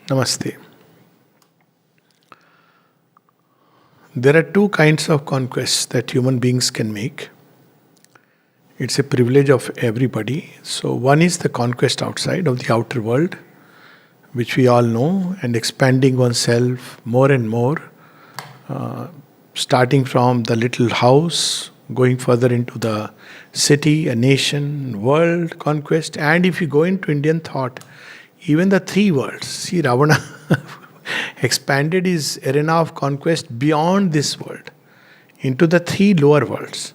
Namaste. There are two kinds of conquests that human beings can make. It's a privilege of everybody. So, one is the conquest outside of the outer world, which we all know, and expanding oneself more and more, uh, starting from the little house, going further into the city, a nation, world conquest. And if you go into Indian thought, even the three worlds. See, Ravana expanded his arena of conquest beyond this world into the three lower worlds.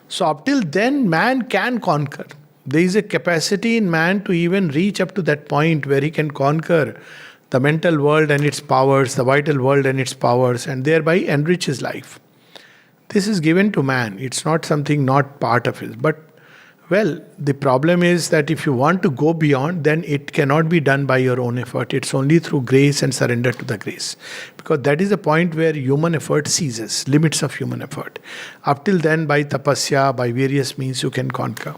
So, up till then, man can conquer. There is a capacity in man to even reach up to that point where he can conquer the mental world and its powers, the vital world and its powers, and thereby enrich his life. This is given to man. It's not something not part of it. But, well, the problem is that if you want to go beyond, then it cannot be done by your own effort. It's only through grace and surrender to the grace. Because that is the point where human effort ceases, limits of human effort. Up till then, by tapasya, by various means, you can conquer.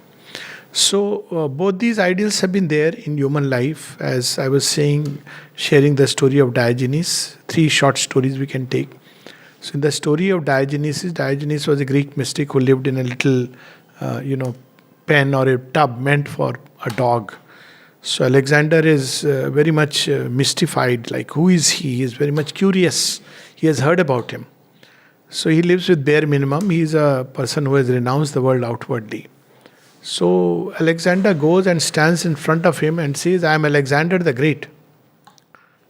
So, both these ideals have been there in human life. As I was saying, sharing the story of Diogenes, three short stories we can take. So, in the story of Diogenes, Diogenes was a Greek mystic who lived in a little, pen or a tub meant for a dog. So, Alexander is very much mystified, like, who is he? He is very much curious. He has heard about him. So, he lives with bare minimum. He is a person who has renounced the world outwardly. So, Alexander goes and stands in front of him and says, I am Alexander the Great.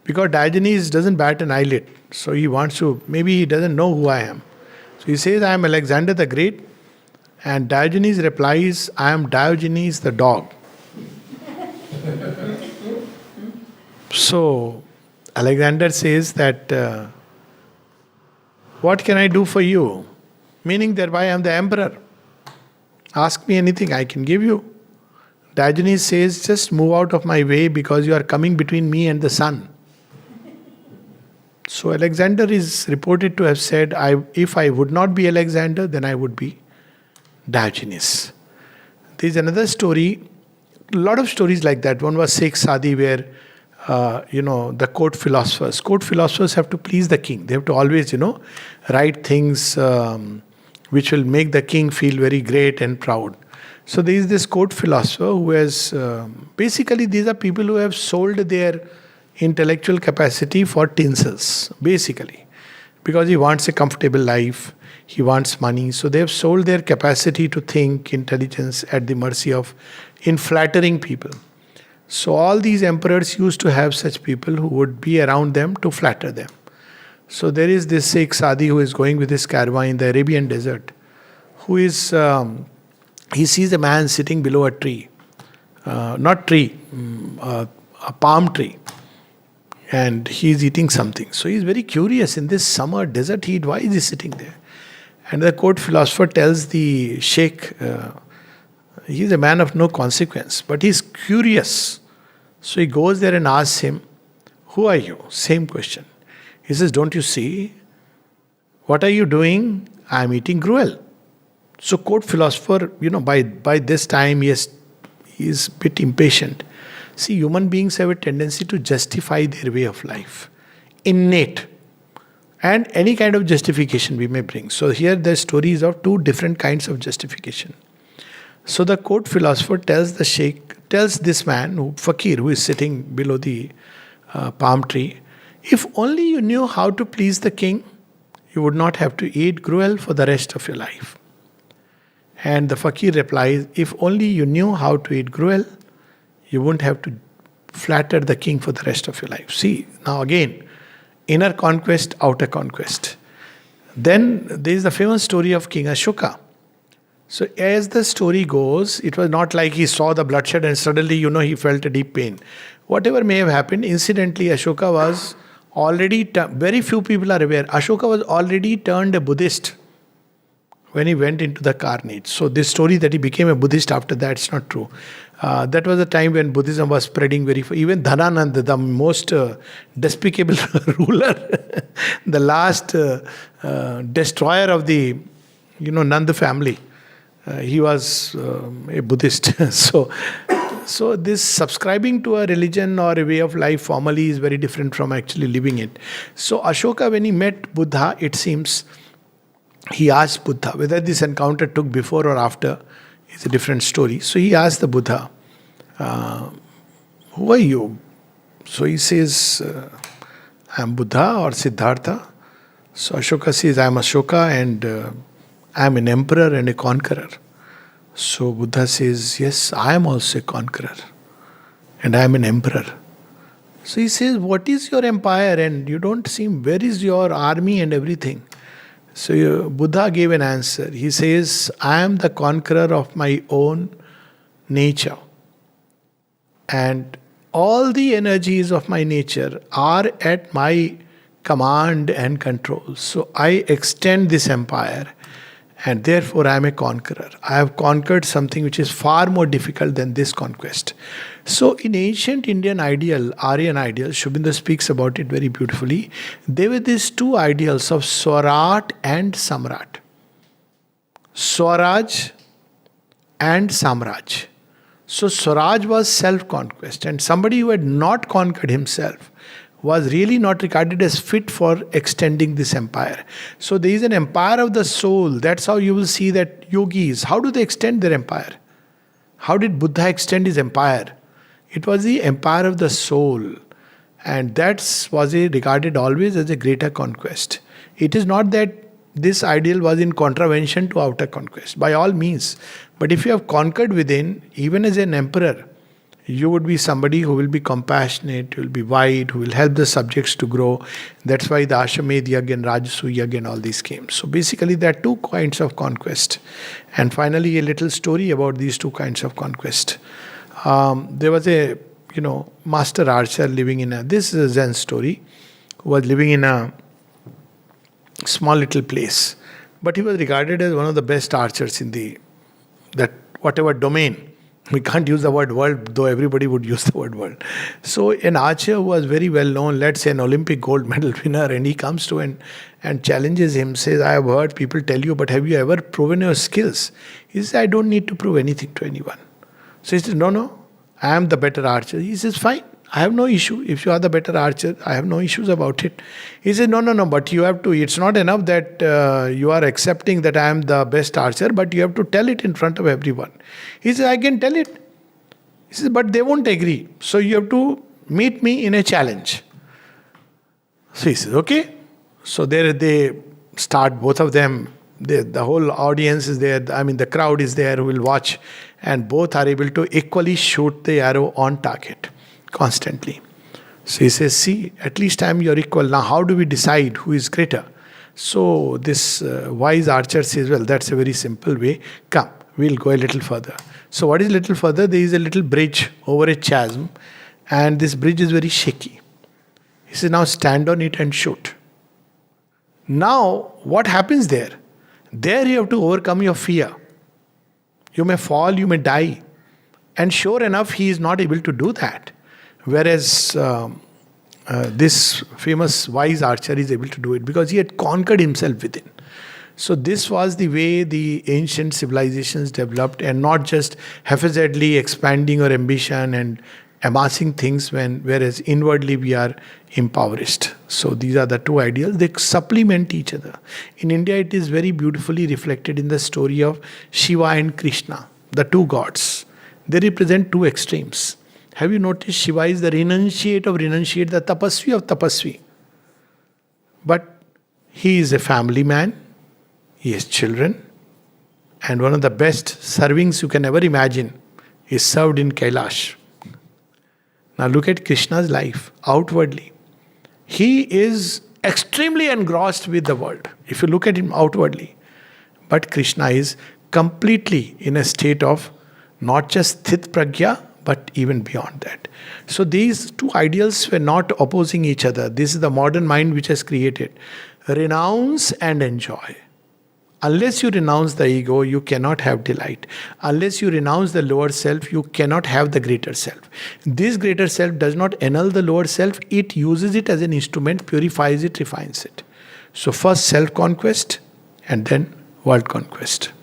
Because Diogenes doesn't bat an eyelid. So, he wants to, maybe he doesn't know who I am. So, he says, I am Alexander the Great. And Diogenes replies, I am Diogenes the dog. So, Alexander says that, what can I do for you? Meaning thereby I am the emperor. Ask me anything, I can give you. Diogenes says, just move out of my way because you are coming between me and the sun. So Alexander is reported to have said, if I would not be Alexander, then I would be Diogenes. There is another story, a lot of stories like that. One was Sheikh Sadi, where, the court philosophers. Court philosophers have to please the king. They have to always, write things which will make the king feel very great and proud. So there is this court philosopher who has, basically these are people who have sold their intellectual capacity for tinsels, basically. Because he wants a comfortable life, he wants money. So they have sold their capacity to think, intelligence at the mercy of, in flattering people. So all these emperors used to have such people who would be around them to flatter them. So there is this Sheikh Sadi who is going with his caravan in the Arabian desert, who is, he sees a man sitting below a tree, a palm tree, and he is eating something. So he is very curious, in this summer desert heat, why is he sitting there? And the court philosopher tells the sheikh, he is a man of no consequence, but he is curious. So he goes there and asks him, who are you? Same question. He says, don't you see? What are you doing? I am eating gruel. So court philosopher, by this time he is a bit impatient. See, human beings have a tendency to justify their way of life. Innate. And any kind of justification we may bring. So here the stories of two different kinds of justification. So the court philosopher tells this man, fakir, who is sitting below the palm tree, if only you knew how to please the king, you would not have to eat gruel for the rest of your life. And the fakir replies, if only you knew how to eat gruel, you wouldn't have to flatter the king for the rest of your life. See, now again, inner conquest, outer conquest. Then there is the famous story of King Asoka. So as the story goes, it was not like he saw the bloodshed and suddenly, he felt a deep pain. Whatever may have happened, incidentally, Asoka was already, very few people are aware, Asoka was already turned a Buddhist when he went into the carnage. So this story that he became a Buddhist after that is not true. That was a time when Buddhism was spreading even Dhanananda, the most despicable ruler, the last destroyer of the, Nanda family. He was a Buddhist. So So this subscribing to a religion or a way of life formally is very different from actually living it. So Ashoka, when he met Buddha, it seems he asked Buddha, whether this encounter took before or after is a different story. So he asked the Buddha, who are you? So he says, I am Buddha or Siddhartha. So Ashoka says, I am Ashoka and I am an emperor and a conqueror. So Buddha says, yes, I am also a conqueror and I am an emperor. So he says, what is your empire? And you don't seem, where is your army and everything? So Buddha gave an answer. He says, I am the conqueror of my own nature. And all the energies of my nature are at my command and control. So I extend this empire. And therefore I am a conqueror. I have conquered something which is far more difficult than this conquest. So in ancient Indian ideal, Aryan ideal, Shubinda speaks about it very beautifully. There were these two ideals of Swarat and Samrat. Swaraj and Samraj. So Swaraj was self-conquest, and somebody who had not conquered himself was really not regarded as fit for extending this empire. So there is an empire of the soul. That's how you will see that yogis, how do they extend their empire? How did Buddha extend his empire? It was the empire of the soul. And that was regarded always as a greater conquest. It is not that this ideal was in contravention to outer conquest, by all means. But if you have conquered within, even as an emperor, you would be somebody who will be compassionate, you will be wide, who will help the subjects to grow. That's why the Ashwamedh Yagya and Rajasu Yagya and all these came. So basically there are two kinds of conquest. And finally a little story about these two kinds of conquest. There was a master archer living in this is a Zen story, who was living in a small little place. But he was regarded as one of the best archers in that whatever domain. We can't use the word world, though everybody would use the word world. So an archer who was very well known, let's say an Olympic gold medal winner, and he comes to and challenges him, says, I have heard people tell you, but have you ever proven your skills? He says, I don't need to prove anything to anyone. So he says, no, I am the better archer. He says, fine, I have no issue. If you are the better archer, I have no issues about it. He says, no, but you have to, it's not enough that you are accepting that I am the best archer, but you have to tell it in front of everyone. He says, I can tell it. He says, but they won't agree. So you have to meet me in a challenge. So he says, okay. So there they start, both of them, the whole audience is there, the crowd is there who will watch, and both are able to equally shoot the arrow on target. Constantly. So he says, see, at least I am your equal. Now how do we decide who is greater? So this wise archer says, well, that's a very simple way. Come, we'll go a little further. So what is a little further? There is a little bridge over a chasm, and this bridge is very shaky. He says, now stand on it and shoot. Now, what happens there? There you have to overcome your fear. You may fall, you may die. And sure enough, he is not able to do that. Whereas this famous wise archer is able to do it because he had conquered himself within. So this was the way the ancient civilizations developed, and not just haphazardly expanding our ambition and amassing things whereas inwardly we are impoverished. So these are the two ideals. They supplement each other. In India, it is very beautifully reflected in the story of Shiva and Krishna, the two gods. They represent two extremes. Have you noticed Shiva is the renunciate of renunciate, the tapasvi of tapasvi. But he is a family man, he has children, and one of the best servings you can ever imagine is served in Kailash. Now look at Krishna's life outwardly. He is extremely engrossed with the world, if you look at him outwardly. But Krishna is completely in a state of not just sthit pragya, but even beyond that. So these two ideals were not opposing each other. This is the modern mind which has created. Renounce and enjoy. Unless you renounce the ego, you cannot have delight. Unless you renounce the lower self, you cannot have the greater self. This greater self does not annul the lower self. It uses it as an instrument, purifies it, refines it. So first self-conquest and then world conquest.